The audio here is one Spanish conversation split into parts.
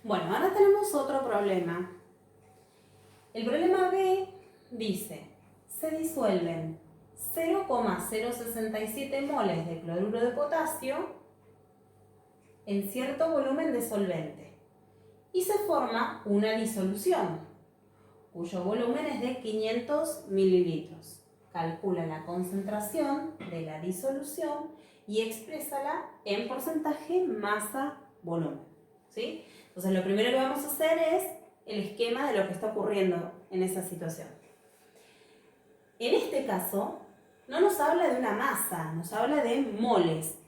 Bueno, ahora tenemos otro problema. El problema B dice, se disuelven 0,067 moles de cloruro de potasio en cierto volumen de solvente y se forma una disolución cuyo volumen es de 500 mililitros. Calcula la concentración de la disolución y exprésala en porcentaje masa-volumen. ¿Sí? Entonces lo primero que vamos a hacer es el esquema de lo que está ocurriendo en esa situación. En este caso, no nos habla de una masa, nos habla de moles.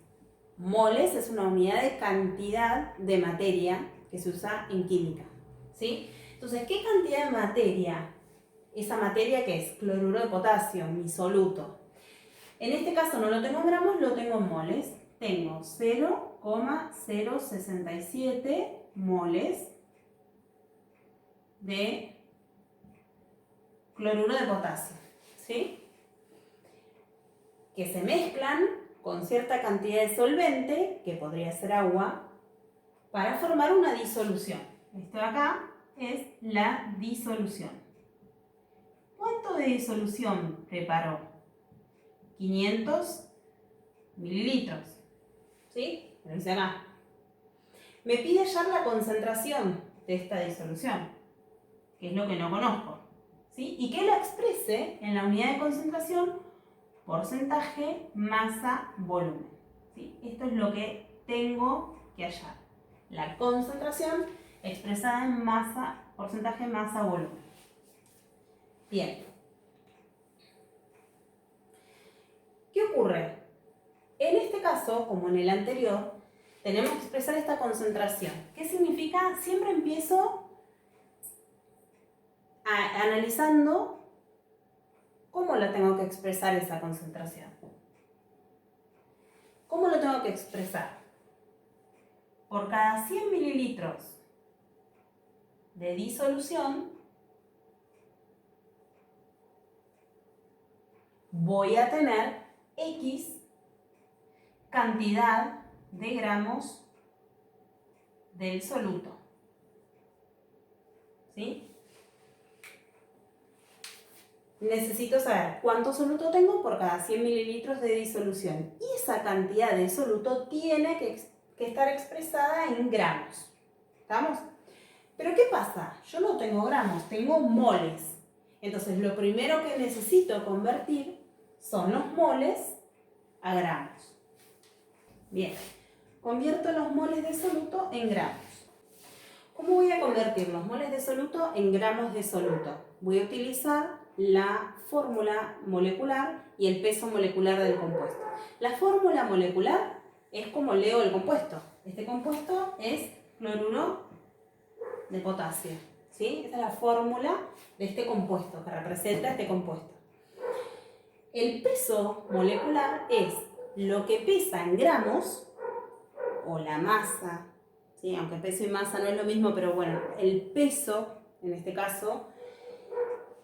Moles es una unidad de cantidad de materia que se usa en química. ¿Sí? Entonces, ¿qué cantidad de materia? Esa materia que es cloruro de potasio, mi soluto. En este caso no lo tengo en gramos, lo tengo en moles. Tengo 0,067 moles de cloruro de potasio, ¿sí? Que se mezclan con cierta cantidad de solvente, que podría ser agua, para formar una disolución. Esto de acá es la disolución. ¿Cuánto de disolución preparó? 500 mililitros. ¿Sí? Lo dice acá. Me pide hallar la concentración de esta disolución, que es lo que no conozco. ¿Sí? Y que la exprese en la unidad de concentración, porcentaje, masa, volumen. ¿Sí? Esto es lo que tengo que hallar. La concentración expresada en masa, porcentaje, masa, volumen. Bien. ¿Qué ocurre? En este caso, como en el anterior, tenemos que expresar esta concentración. ¿Qué significa? Siempre empiezo analizando cómo la tengo que expresar esa concentración. ¿Cómo lo tengo que expresar? Por cada 100 mililitros de disolución, voy a tener X cantidad de gramos del soluto. ¿Sí? Necesito saber cuánto soluto tengo por cada 100 mililitros de disolución. Y esa cantidad de soluto tiene que estar expresada en gramos. ¿Estamos? Pero ¿qué pasa? Yo no tengo gramos, tengo moles. Entonces lo primero que necesito convertir son los moles a gramos. Bien, convierto los moles de soluto en gramos. ¿Cómo voy a convertir los moles de soluto en gramos de soluto? Voy a utilizar la fórmula molecular y el peso molecular del compuesto. La fórmula molecular es como leo el compuesto. Este compuesto es cloruro de potasio. ¿Sí? Esa es la fórmula de este compuesto, que representa este compuesto. El peso molecular es lo que pesa en gramos, o la masa, ¿sí? Aunque peso y masa no es lo mismo, pero bueno, el peso, en este caso,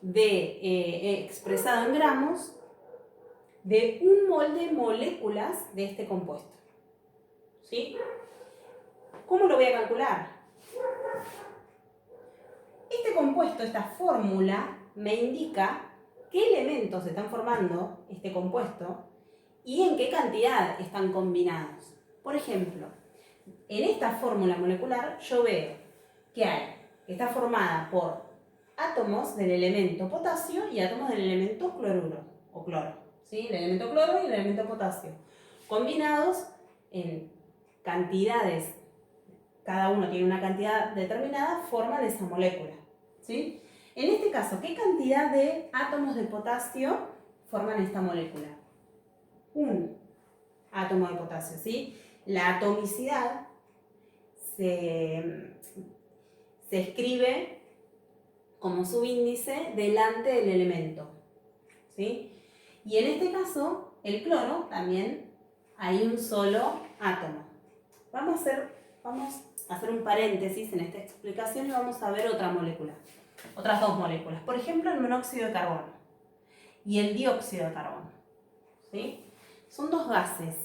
expresado en gramos, de un mol de moléculas de este compuesto. ¿Sí? ¿Cómo lo voy a calcular? Este compuesto, esta fórmula, me indica qué elementos están formando este compuesto y en qué cantidad están combinados. Por ejemplo, en esta fórmula molecular yo veo que está formada por átomos del elemento potasio y átomos del elemento cloruro o cloro. ¿Sí? El elemento cloro y el elemento potasio. Combinados en cantidades, cada uno tiene una cantidad determinada, forman esa molécula. ¿Sí? En este caso, ¿qué cantidad de átomos de potasio forman esta molécula? Un átomo de potasio. ¿Sí? La atomicidad se escribe como subíndice delante del elemento. ¿Sí? Y en este caso, el cloro también hay un solo átomo. Vamos a hacer un paréntesis en esta explicación y vamos a ver otra molécula. Otras dos moléculas. Por ejemplo, el monóxido de carbono y el dióxido de carbono. ¿Sí? Son dos gases.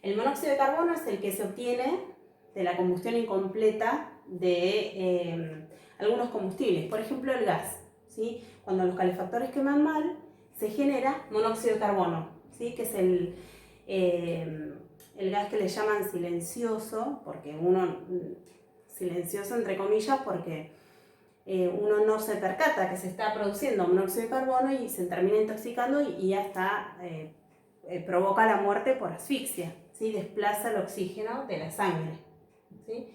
El monóxido de carbono es el que se obtiene de la combustión incompleta de algunos combustibles, por ejemplo el gas, ¿sí? Cuando los calefactores queman mal, se genera monóxido de carbono, ¿sí? Que es el gas que le llaman silencioso, porque silencioso entre comillas, porque uno no se percata que se está produciendo monóxido de carbono y se termina intoxicando y ya está, provoca la muerte por asfixia, ¿sí? Desplaza el oxígeno de la sangre, ¿sí?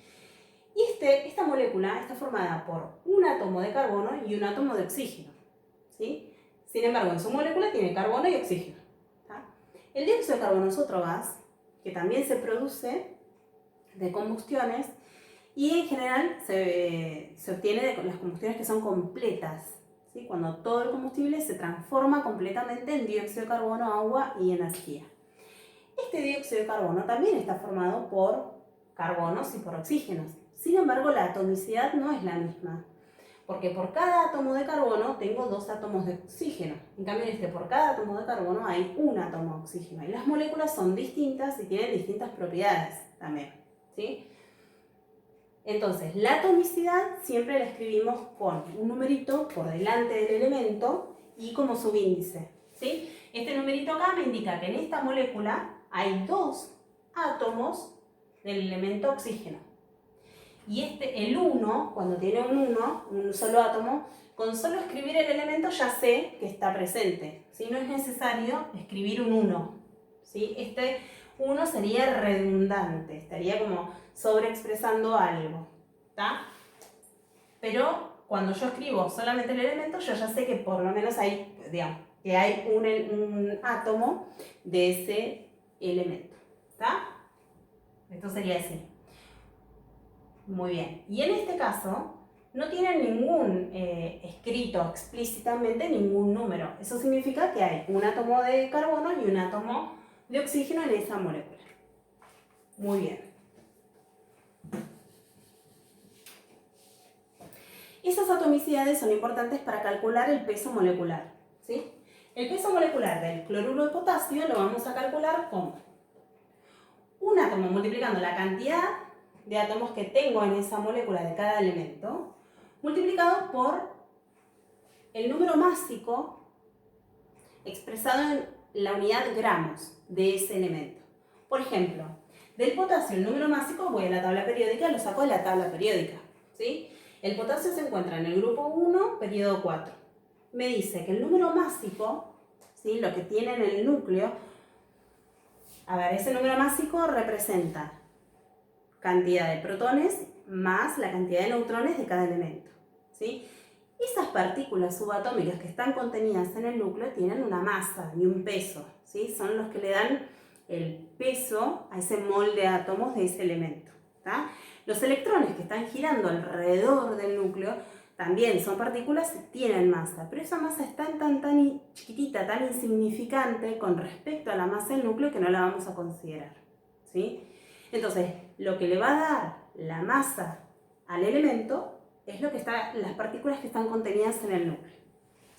Y esta molécula está formada por un átomo de carbono y un átomo de oxígeno, ¿sí? Sin embargo, en su molécula tiene carbono y oxígeno, ¿tá? El dióxido de carbono es otro gas que también se produce de combustiones y en general se obtiene de las combustiones que son completas, ¿sí? Cuando todo el combustible se transforma completamente en dióxido de carbono, agua y energía. Este dióxido de carbono también está formado por carbonos y por oxígenos. Sin embargo, la atomicidad no es la misma, porque por cada átomo de carbono tengo 2 átomos de oxígeno. En cambio, por cada átomo de carbono hay un átomo de oxígeno. Y las moléculas son distintas y tienen distintas propiedades también, ¿sí? Entonces, la atomicidad siempre la escribimos con un numerito por delante del elemento y como subíndice, ¿sí? Este numerito acá me indica que en esta molécula hay 2 átomos del elemento oxígeno. Y el 1, cuando tiene un 1, un solo átomo, con solo escribir el elemento ya sé que está presente, ¿sí? No es necesario escribir un 1, ¿sí? Este 1 sería redundante, estaría como sobreexpresando algo, ¿tá? Pero cuando yo escribo solamente el elemento, yo ya sé que por lo menos hay, digamos, que hay un átomo de ese elemento, ¿tá? Esto sería así. Muy bien. Y en este caso, no tiene ningún escrito explícitamente ningún número. Eso significa que hay un átomo de carbono y un átomo de oxígeno en esa molécula. Muy bien. Esas atomicidades son importantes para calcular el peso molecular, ¿sí? El peso molecular del cloruro de potasio lo vamos a calcular como un átomo multiplicando la cantidad de átomos que tengo en esa molécula de cada elemento, multiplicado por el número másico expresado en la unidad gramos de ese elemento. Por ejemplo, del potasio, el número másico, voy a la tabla periódica, lo saco de la tabla periódica, ¿sí? El potasio se encuentra en el grupo 1, periodo 4. Me dice que el número másico, ¿sí? Lo que tiene en el núcleo, a ver, ese número másico representa cantidad de protones más la cantidad de neutrones de cada elemento, ¿sí? Esas partículas subatómicas que están contenidas en el núcleo tienen una masa y un peso, ¿sí? Son los que le dan el peso a ese mol de átomos de ese elemento, ¿tá? Los electrones que están girando alrededor del núcleo también son partículas y tienen masa, pero esa masa es tan chiquitita, tan insignificante con respecto a la masa del núcleo que no la vamos a considerar, ¿sí? Entonces, lo que le va a dar la masa al elemento es las partículas que están contenidas en el núcleo,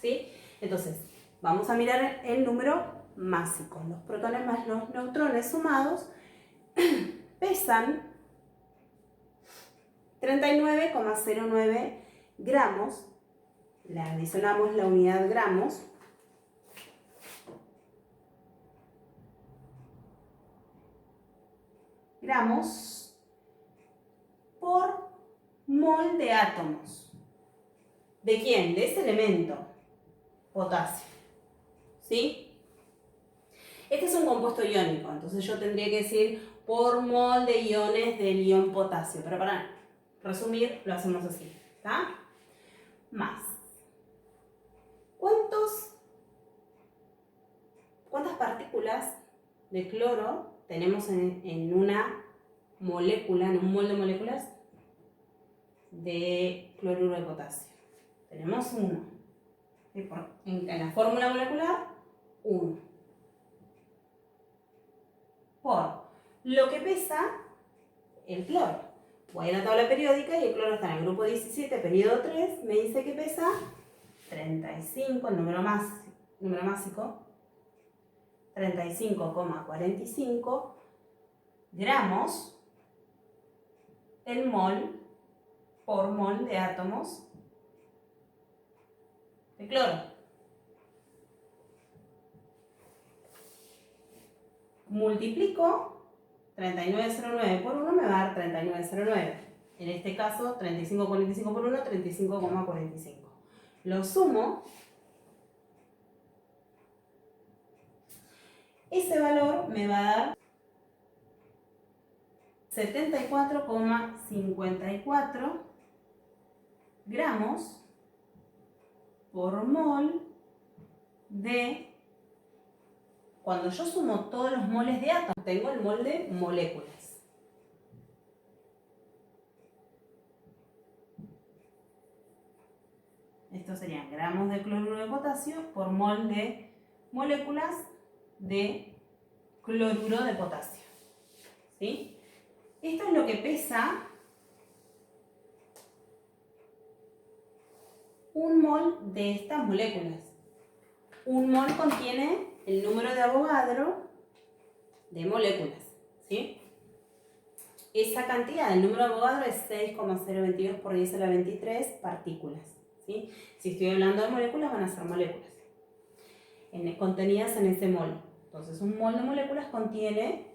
¿sí? Entonces, vamos a mirar el número másico. Los protones más los neutrones sumados pesan 39,09 gramos. Le adicionamos la unidad gramos. Gramos por mol de átomos. ¿De quién? De ese elemento, potasio, ¿sí? Este es un compuesto iónico, entonces yo tendría que decir por mol de iones del ion potasio, pero para resumir lo hacemos así, ¿está? Más. ¿Cuántas partículas de cloro tenemos en una molécula, en un mol de moléculas de cloruro de potasio? Tenemos 1. En la fórmula molecular, 1. Por lo que pesa el cloro. Voy a la tabla periódica y el cloro está en el grupo 17, periodo 3. Me dice que pesa 35, el número másico, 35,45 gramos el mol por mol de átomos de cloro. Multiplico 39,09 por 1 me va a dar 39,09. En este caso, 35,45 por 1, 35,45. Lo sumo. Ese valor me va a dar 74,54 gramos por mol de... Cuando yo sumo todos los moles de átomos, tengo el mol de moléculas. Estos serían gramos de cloruro de potasio por mol de moléculas de cloruro de potasio. ¿Sí? Esto es lo que pesa un mol de estas moléculas. Un mol contiene el número de Avogadro de moléculas. ¿Sí? Esa cantidad, el número de Avogadro es 6,022 por 10 a la 23 partículas. ¿Sí? Si estoy hablando de moléculas, van a ser moléculas contenidas en ese mol. Entonces, un mol de moléculas contiene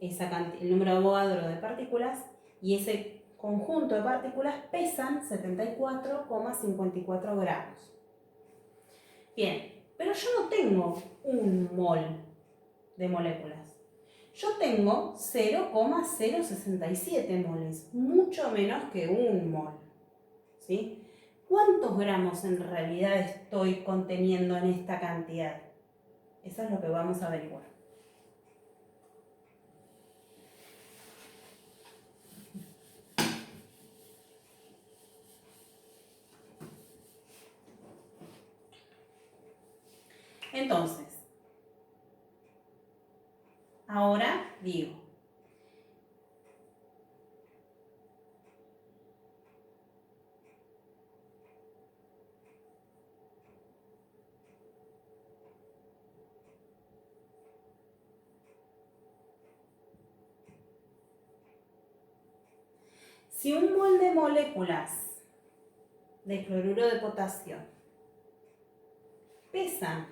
el número de Avogadro de partículas y ese conjunto de partículas pesan 74,54 gramos. Bien, pero yo no tengo un mol de moléculas. Yo tengo 0,067 moles, mucho menos que un mol. ¿Sí? ¿Cuántos gramos en realidad estoy conteniendo en esta cantidad? Eso es lo que vamos a averiguar. Entonces, ahora digo, si un mol de moléculas de cloruro de potasio pesa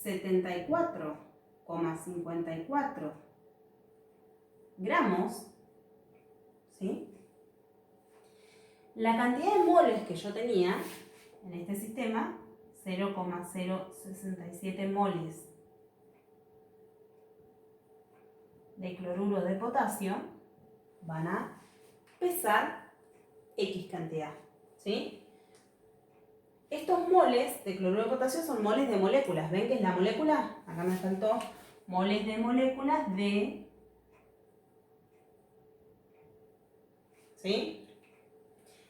74,54 gramos, ¿sí? La cantidad de moles que yo tenía en este sistema, 0,067 moles de cloruro de potasio, van a pesar X cantidad, ¿sí? Estos moles de cloruro de potasio son moles de moléculas. ¿Ven que es la molécula? Acá me faltó moles de moléculas de... ¿Sí?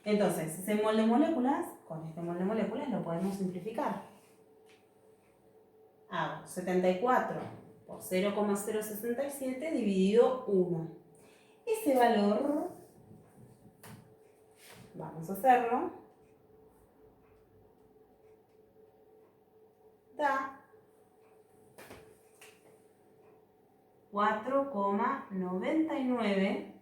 Entonces, ese mol de moléculas, con este mol de moléculas lo podemos simplificar. Hago 74 por 0,067 dividido 1. Ese valor, vamos a hacerlo, da 4,99.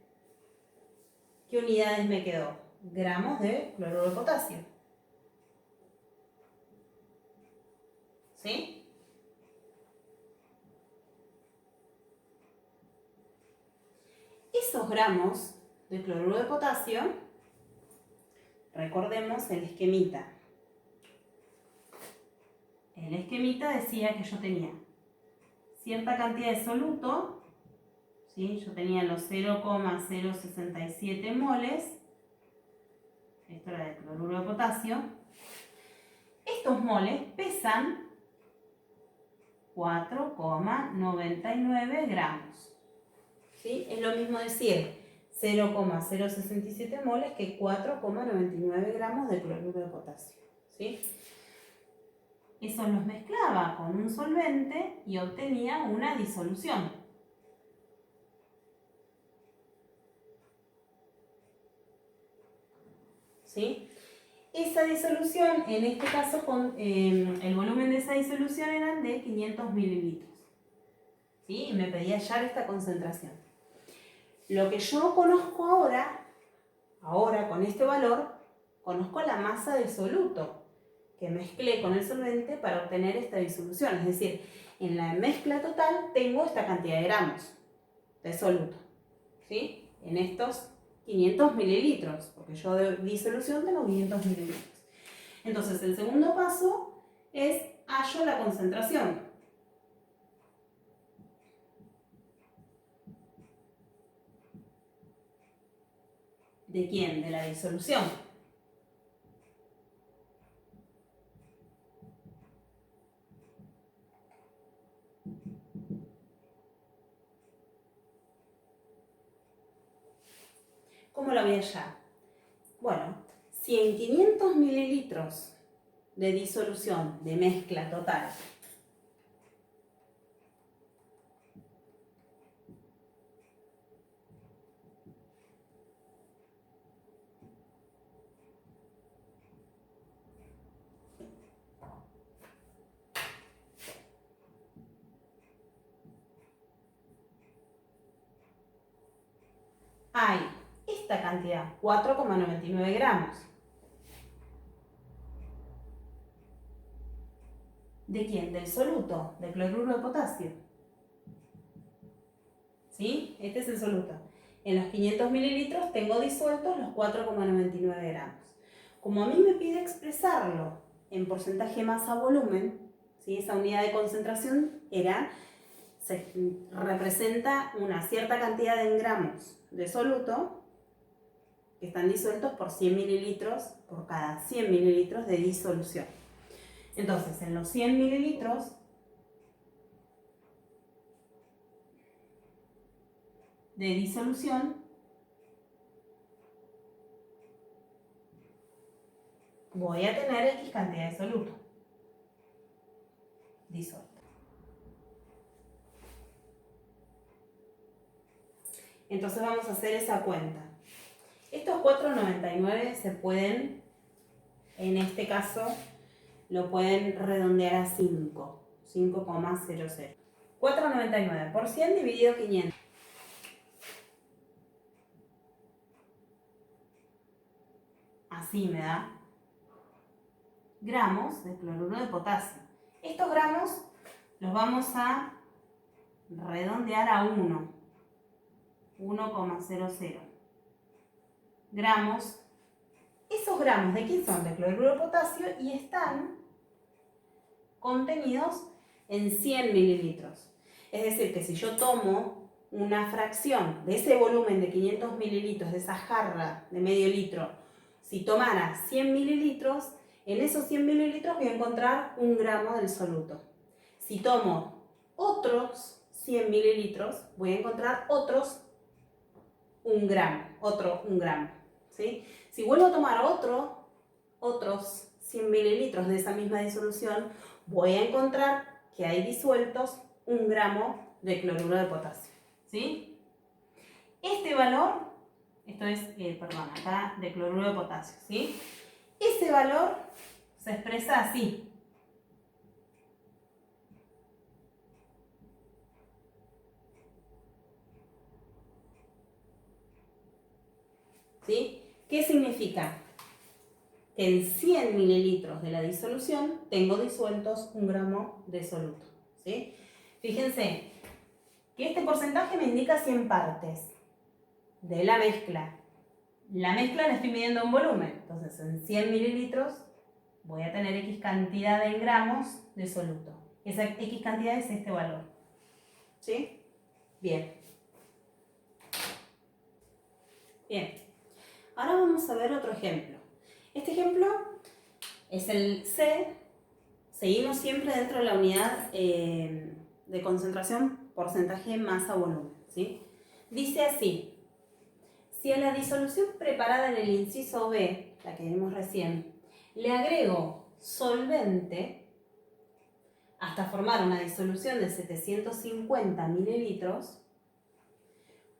¿Qué unidades me quedó? Gramos de cloruro de potasio. ¿Sí? Esos gramos de cloruro de potasio, recordemos el esquemita. El esquemita decía que yo tenía cierta cantidad de soluto, ¿sí? Yo tenía los 0,067 moles, esto era de cloruro de potasio. Estos moles pesan 4,99 gramos. ¿Sí? Es lo mismo decir 0,067 moles que 4,99 gramos de cloruro de potasio. ¿Sí? Eso los mezclaba con un solvente y obtenía una disolución. ¿Sí? Esa disolución, en este caso, el volumen de esa disolución eran de 500 mililitros. ¿Sí? Y me pedía hallar esta concentración. Lo que yo conozco ahora Ahora, con este valor, conozco la masa de soluto que mezclé con el solvente para obtener esta disolución. Es decir, en la mezcla total tengo esta cantidad de gramos de soluto, ¿sí? En estos 500 mililitros, porque yo de disolución tengo 500 mililitros. Entonces, el segundo paso es hallo la concentración. ¿De quién? De la disolución. ¿Cómo la voy a hallar? Bueno, si en 500 mililitros de disolución de mezcla total hay esta cantidad, 4,99 gramos. ¿De quién? Del soluto, de cloruro de potasio. ¿Sí? Este es el soluto. En los 500 mililitros tengo disueltos los 4,99 gramos. Como a mí me pide expresarlo en porcentaje masa-volumen, ¿sí? Esa unidad de concentración representa una cierta cantidad en gramos de soluto que están disueltos por 100 mililitros, por cada 100 mililitros de disolución. Entonces, en los 100 mililitros de disolución voy a tener X cantidad de soluto disuelto. Entonces vamos a hacer esa cuenta. Estos 4,99 se pueden, en este caso, lo pueden redondear a 5, 5,00. 4,99 por 100 dividido 500. Así me da gramos de cloruro de potasio. Estos gramos los vamos a redondear a 1,00 gramos. Esos gramos, ¿de qué son? De cloruro de potasio, y están contenidos en 100 mililitros. Es decir, que si yo tomo una fracción de ese volumen de 500 mililitros, de esa jarra de medio litro, si tomara 100 mililitros, en esos 100 mililitros voy a encontrar 1 gramo del soluto. Si tomo otros 100 mililitros, voy a encontrar otros 1 gramo, otro 1 gramo, ¿sí? Si vuelvo a tomar otros 100 mililitros de esa misma disolución, voy a encontrar que hay disueltos 1 gramo de cloruro de potasio, ¿sí? Este valor, esto es, acá de cloruro de potasio, ¿sí? Ese valor se expresa así. ¿Sí? ¿Qué significa? Que en 100 mililitros de la disolución tengo disueltos 1 gramo de soluto, ¿sí? Fíjense que este porcentaje me indica 100 partes de la mezcla. La mezcla la estoy midiendo en volumen, entonces en 100 mililitros voy a tener X cantidad en gramos de soluto. Esa X cantidad es este valor, ¿sí? Bien. Bien. Ahora vamos a ver otro ejemplo. Este ejemplo es el C. Seguimos siempre dentro de la unidad de concentración, porcentaje, masa, volumen, ¿sí? Dice así: si a la disolución preparada en el inciso B, la que vimos recién, le agrego solvente hasta formar una disolución de 750 mililitros,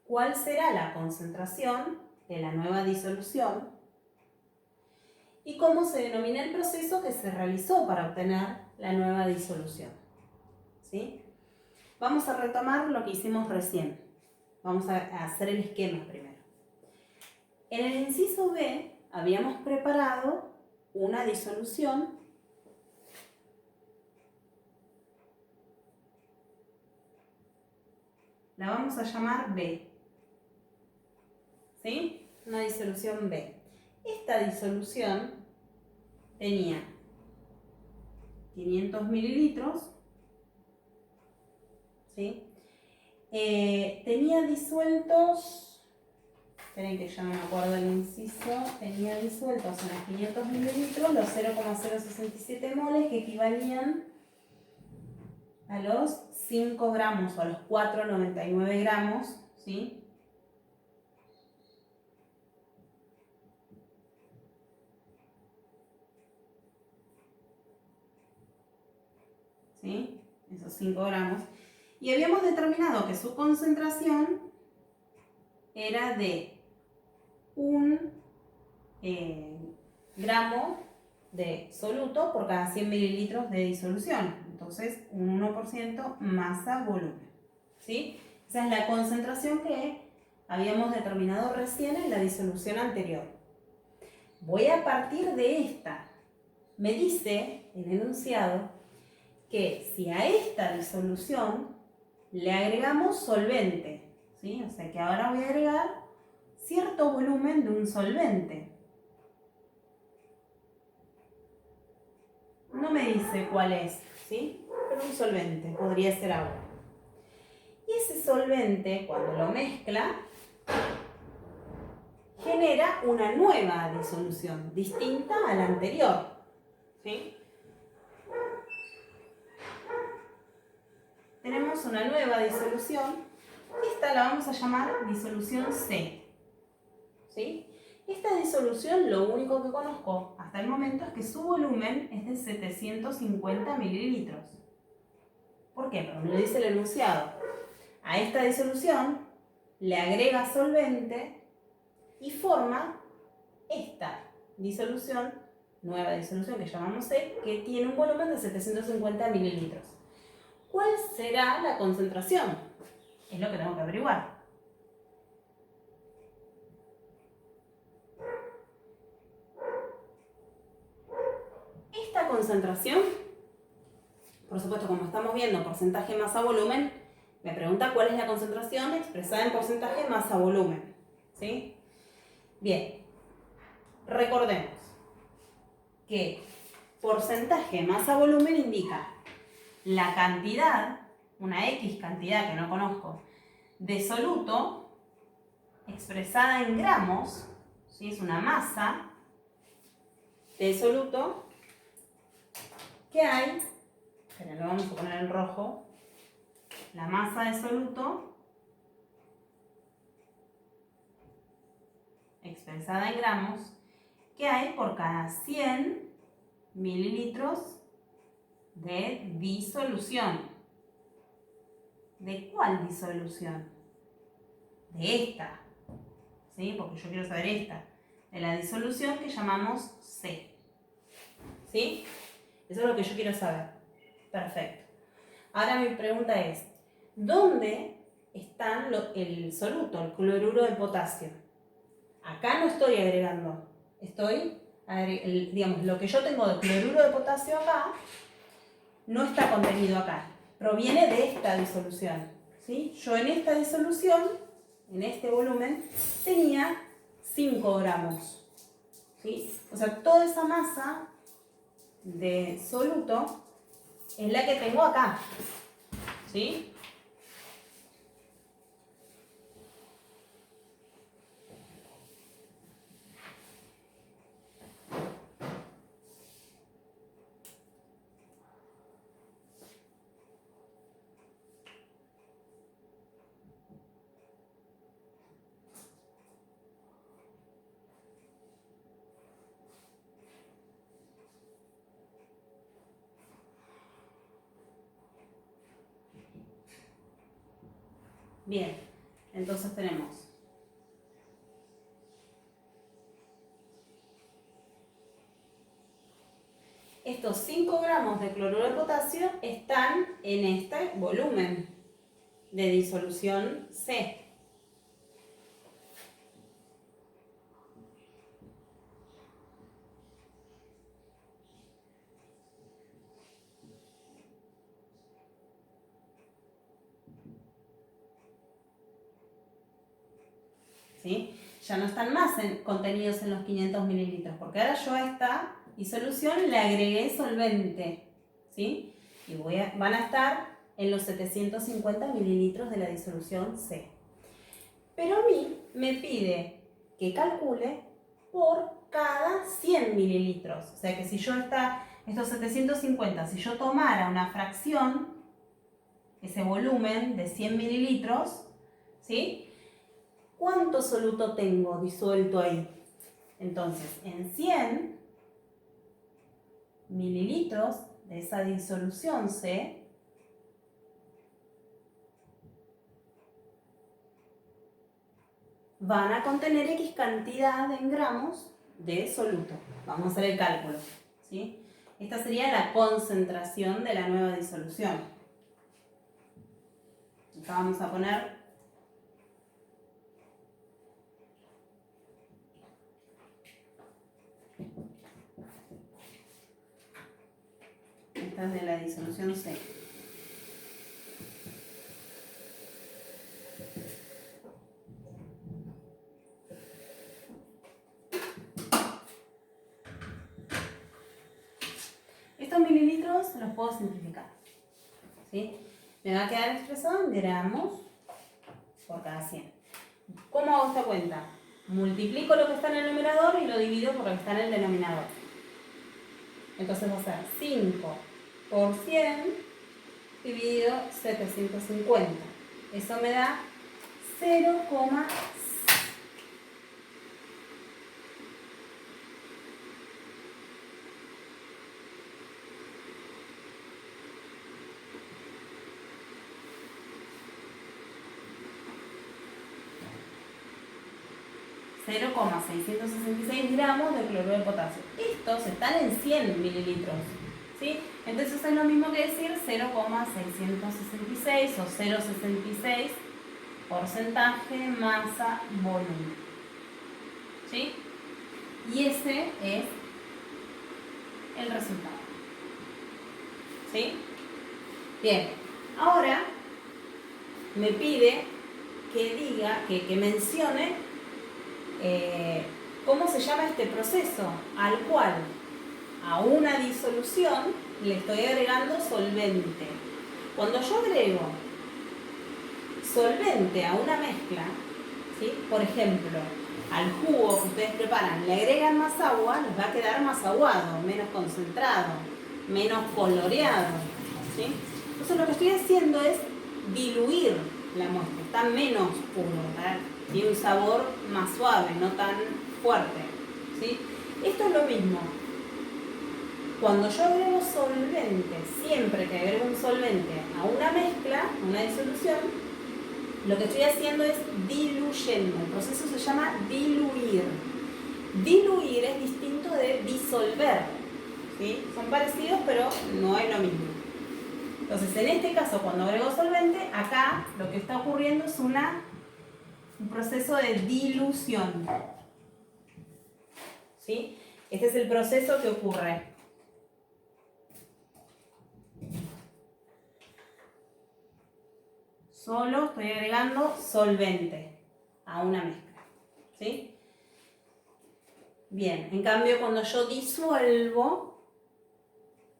¿cuál será la concentración de la nueva disolución? ¿Y cómo se denomina el proceso que se realizó para obtener la nueva disolución? ¿Sí? Vamos a retomar lo que hicimos recién. Vamos a hacer el esquema primero. En el inciso B habíamos preparado una disolución la vamos a llamar B, ¿sí? Una disolución B. Esta disolución tenía 500 mililitros, ¿sí? Tenía disueltos, esperen que ya no me acuerdo el inciso, tenía disueltos en los 500 mililitros los 0,067 moles que equivalían a los 5 gramos o a los 4,99 gramos, ¿sí? ¿Sí? Esos 5 gramos. Y habíamos determinado que su concentración era de 1 gramo de soluto por cada 100 mililitros de disolución. Entonces, un 1% masa-volumen. ¿Sí? Esa es la concentración que habíamos determinado recién en la disolución anterior. Voy a partir de esta. Me dice el enunciado que si a esta disolución le agregamos solvente, ¿sí? O sea que ahora voy a agregar cierto volumen de un solvente. No me dice cuál es, ¿sí? Pero un solvente, podría ser agua. Y ese solvente, cuando lo mezcla, genera una nueva disolución, distinta a la anterior, ¿sí? Tenemos una nueva disolución. Esta la vamos a llamar disolución C, ¿sí? Esta disolución, lo único que conozco hasta el momento es que su volumen es de 750 mililitros. ¿Por qué? Porque me lo dice el enunciado. A esta disolución le agrega solvente y forma esta disolución, nueva disolución que llamamos C, que tiene un volumen de 750 mililitros. ¿Cuál será la concentración? Es lo que tengo que averiguar. Esta concentración, por supuesto, como estamos viendo porcentaje masa-volumen, me pregunta cuál es la concentración expresada en porcentaje masa-volumen, ¿sí? Bien, recordemos que porcentaje masa-volumen indica la cantidad, una X cantidad que no conozco, de soluto expresada en gramos, ¿sí? Es una masa de soluto que hay, pero lo vamos a poner en rojo, la masa de soluto expresada en gramos que hay por cada 100 mililitros de disolución. ¿De cuál disolución? De esta, ¿sí? Porque yo quiero saber esta, de la disolución que llamamos C, ¿sí? Eso es lo que yo quiero saber. Perfecto. Ahora mi pregunta es, ¿dónde está el soluto, el cloruro de potasio? Acá no estoy agregando, digamos, lo que yo tengo de cloruro de potasio acá, no está contenido acá, proviene de esta disolución, ¿sí? Yo en esta disolución, en este volumen, tenía 5 gramos, ¿sí? O sea, toda esa masa de soluto es la que tengo acá, ¿sí? Bien, entonces tenemos estos 5 gramos de cloruro de potasio están en este volumen de disolución C. ¿sí? Ya no están más contenidos en los 500 mililitros, porque ahora yo a esta disolución le agregué solvente, ¿sí? Y van a estar en los 750 mililitros de la disolución C. Pero a mí me pide que calcule por cada 100 mililitros. O sea que si yo estos 750, si yo tomara una fracción, ese volumen de 100 mililitros, ¿sí? ¿Cuánto soluto tengo disuelto ahí? Entonces, en 100 mililitros de esa disolución C, van a contener X cantidad en gramos de soluto. Vamos a hacer el cálculo, ¿sí? Esta sería la concentración de la nueva disolución. Acá vamos a poner esta es de la disolución C. Estos mililitros los puedo simplificar, ¿sí? Me va a quedar expresado en gramos por cada 100. ¿Cómo hago esta cuenta? Multiplico lo que está en el numerador y lo divido por lo que está en el denominador. Entonces va a ser 5 por 100 dividido 750. Eso me da 0,6. 0,666 gramos de cloruro de potasio. Estos están en 100 mililitros, ¿sí? Entonces es lo mismo que decir 0,666 o 0,66 porcentaje masa volumen, ¿sí? Y ese es el resultado, ¿sí? Bien, ahora me pide que diga, que mencione ¿cómo se llama este proceso? Al cual a una disolución le estoy agregando solvente. Cuando yo agrego solvente a una mezcla, ¿sí? Por ejemplo, al jugo que ustedes preparan le agregan más agua, les va a quedar más aguado, menos concentrado, menos coloreado, ¿sí? Entonces lo que estoy haciendo es diluir la muestra, está menos puro, ¿verdad? Tiene un sabor más suave, no tan fuerte, ¿sí? Esto es lo mismo. Cuando yo agrego solvente, siempre que agrego un solvente a una mezcla, a una disolución, lo que estoy haciendo es diluyendo. El proceso se llama diluir. Diluir es distinto de disolver, ¿sí? Son parecidos, pero no es lo mismo. Entonces, en este caso, cuando agrego solvente, acá lo que está ocurriendo es un proceso de dilución, ¿sí? Este es el proceso que ocurre. Solo estoy agregando solvente a una mezcla, ¿sí? Bien, en cambio cuando yo disuelvo,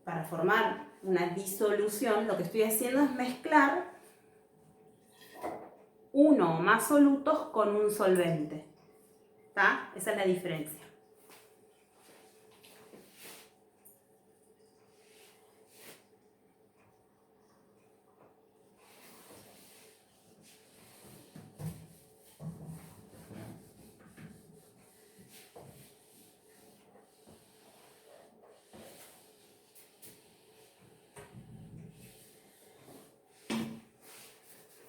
para formar una disolución, lo que estoy haciendo es mezclar uno o más solutos con un solvente, ¿está? Esa es la diferencia.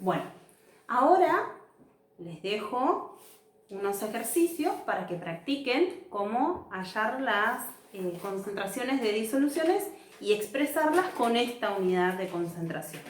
Bueno, ahora les dejo unos ejercicios para que practiquen cómo hallar las concentraciones de disoluciones y expresarlas con esta unidad de concentración.